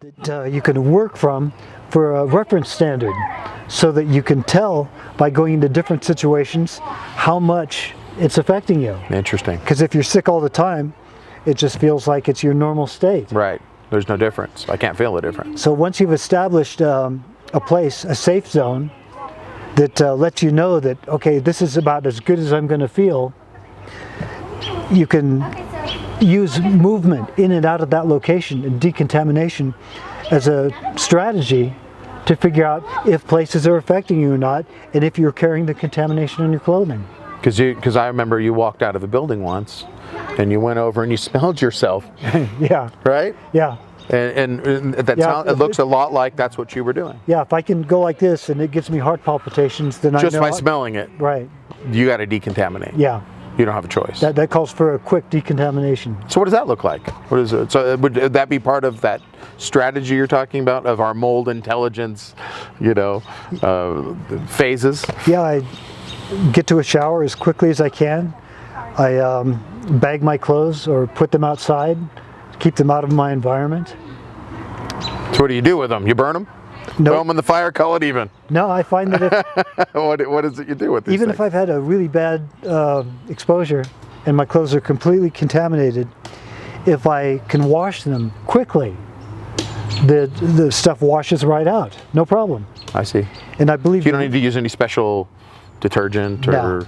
that you can work from for a reference standard, so that you can tell by going into different situations how much it's affecting you. Interesting. Because if you're sick all the time, it just feels like it's your normal state. Right. There's no difference. I can't feel the difference. So once you've established a place, a safe zone, that lets you know that, okay, this is about as good as I'm going to feel, you can use movement in and out of that location and decontamination as a strategy to figure out if places are affecting you or not, and if you're carrying the contamination in your clothing. Because I remember you walked out of a building once, and you went over and you smelled yourself. Yeah. Right? Yeah. And it looks a lot like that's what you were doing. Yeah, if I can go like this and it gives me heart palpitations, then Just I know. by smelling it. Right. You got to decontaminate. Yeah. You don't have a choice. That calls for a quick decontamination. So what does that look like? What is it? So would that be part of that strategy you're talking about, of our mold intelligence, phases? Yeah, I get to a shower as quickly as I can. I bag my clothes or put them outside, keep them out of my environment. So what do you do with them? You burn them? No. Throw them in the fire, call it even? No, I find that if, what is it you do with these even things? if I've had a really bad exposure and my clothes are completely contaminated, if I can wash them quickly, the stuff washes right out, no problem. I see. And I believe You don't need to use any special detergent or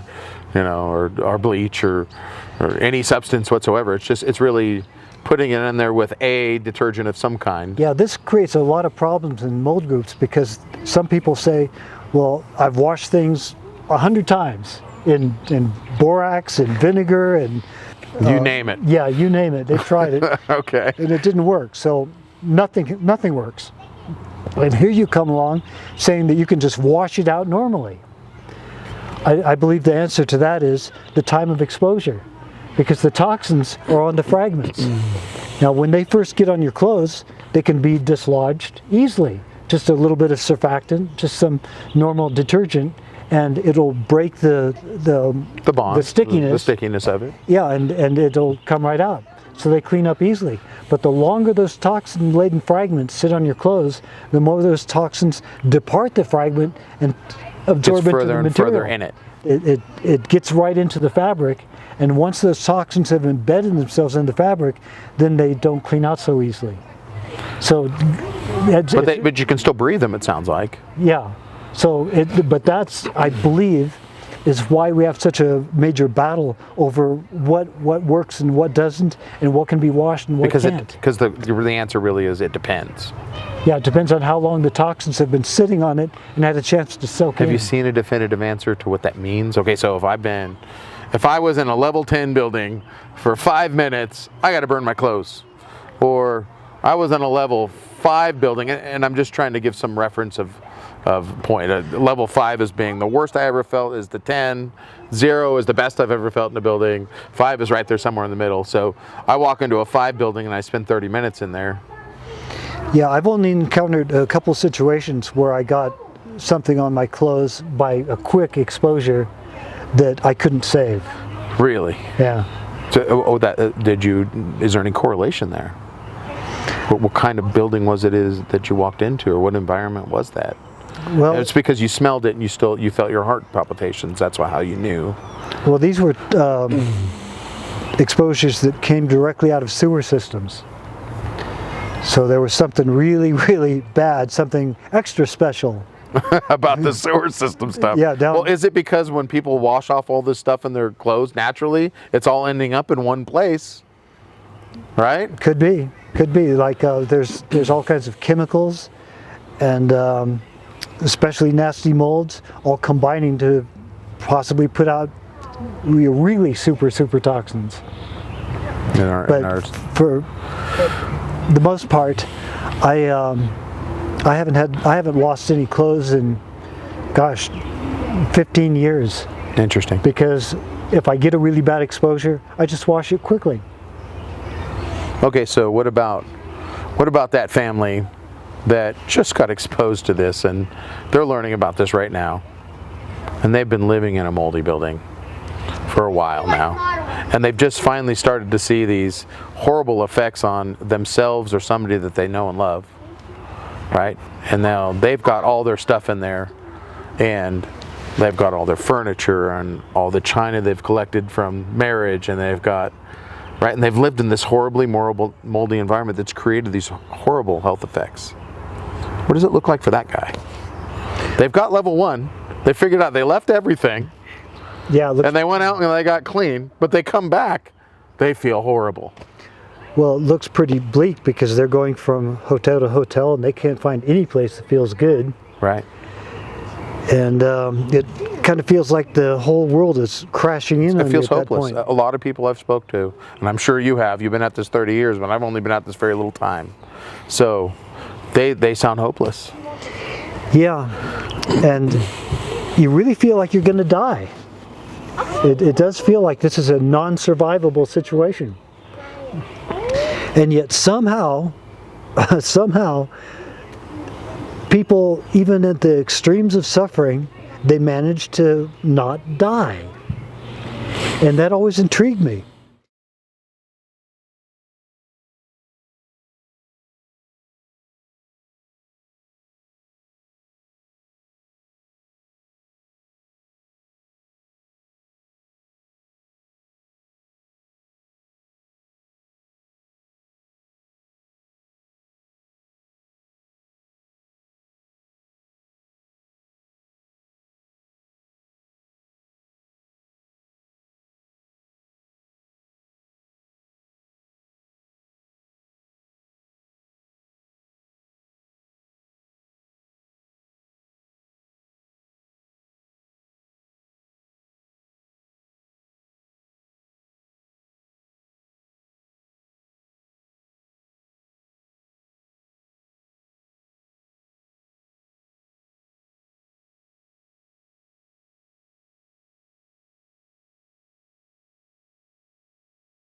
or bleach or any substance whatsoever. It's really putting it in there with a detergent of some kind. Yeah, this creates a lot of problems in mold groups, because some people say, well, I've washed things 100 times in borax and vinegar and You name it. yeah, you name it. They've tried it. Okay. And it didn't work. So nothing works. And here you come along saying that you can just wash it out normally. I believe the answer to that is the time of exposure, because the toxins are on the fragments. Now, when they first get on your clothes, they can be dislodged easily. Just a little bit of surfactant, just some normal detergent, and it'll break the bond, the stickiness. the stickiness of it. Yeah, and it'll come right out. So they clean up easily. But the longer those toxin-laden fragments sit on your clothes, the more those toxins depart the fragment and absorb into the material. And further in it. It gets right into the fabric, and once those toxins have embedded themselves in the fabric, then they don't clean out so easily. So, but you can still breathe them, it sounds like. Yeah. So, but that's, I believe, is why we have such a major battle over what works and what doesn't, and what can be washed and what can't. Because the answer really is it depends. Yeah, it depends on how long the toxins have been sitting on it and had a chance to soak in. Have you seen a definitive answer to what that means? Okay, so if I was in a level 10 building for 5 minutes, I got to burn my clothes. Or I was in a level 5 building, and I'm just trying to give some reference of point. Level 5 is being the worst I ever felt is the 10. 0 is the best I've ever felt in a building. 5 is right there somewhere in the middle. So I walk into a 5 building and I spend 30 minutes in there. Yeah, I've only encountered a couple situations where I got something on my clothes by a quick exposure that I couldn't save. Really? Yeah. So, is there any correlation there? What kind of building was it that you walked into, or what environment was that? Well, it's because you smelled it and you felt your heart palpitations. That's how you knew. Well, these were exposures that came directly out of sewer systems. So there was something really, really bad, something extra special about the sewer system stuff. Yeah. Well, is it because when people wash off all this stuff in their clothes naturally, it's all ending up in one place, right? Could be. Like there's all kinds of chemicals and especially nasty molds all combining to possibly put out really super toxins. For the most part, I haven't lost any clothes in, 15 years. Interesting. Because if I get a really bad exposure, I just wash it quickly. Okay, so what about that family that just got exposed to this, and they're learning about this right now, and they've been living in a moldy building for a while now, and they've just finally started to see these horrible effects on themselves or somebody that they know and love. right? And now they've got all their stuff in there, and they've got all their furniture and all the china they've collected from marriage, and they've got, right, and they've lived in this horribly moldy environment that's created these horrible health effects. What does it look like for that guy? They've got level 1. They figured out, they left everything. Yeah, And they went out and they got clean, but they come back, they feel horrible. well, it looks pretty bleak because they're going from hotel to hotel and they can't find any place that feels good. Right. And it kind of feels like the whole world is crashing in on It you feels at that hopeless. point. A lot of people I've spoke to, and I'm sure you have, you've been at this 30 years, but I've only been at this very little time. So they sound hopeless. Yeah, and you really feel like you're going to die. It does feel like this is a non-survivable situation. And yet somehow, people, even at the extremes of suffering, they manage to not die. And that always intrigued me.